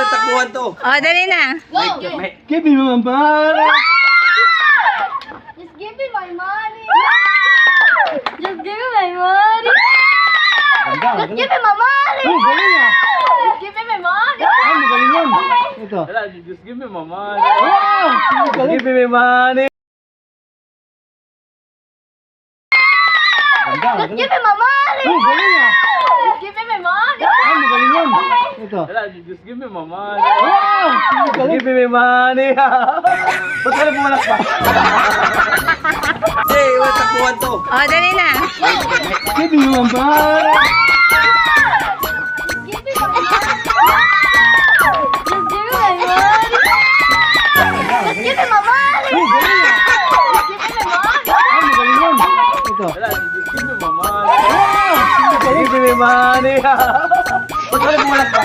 takbuhan to. Dali na. Give me my money. Just give me my money. Just give me my money. Just give me my money. Oh, galing ah. Just give me my money. Ay, magaling yun. Ito. Just give me my money. Wow! Galing. Give me money. Ganda, Just galing. give me my money. Oh, galing ah. Just give me my money. Ay, magaling yun. Ito. Just give me my money. Wow! Galing. Give me money. Ba't ka na pumalak pa? Hey, wala takbuhan to. Dali na. Give me my money. Give me my money. Just give me my money. Just give me my money. Oh, galing ah. Just give me my money. Ay, magaling yun. Ito. Just give me my money. Wow! Give me money. Ba't ka na pumalak pa?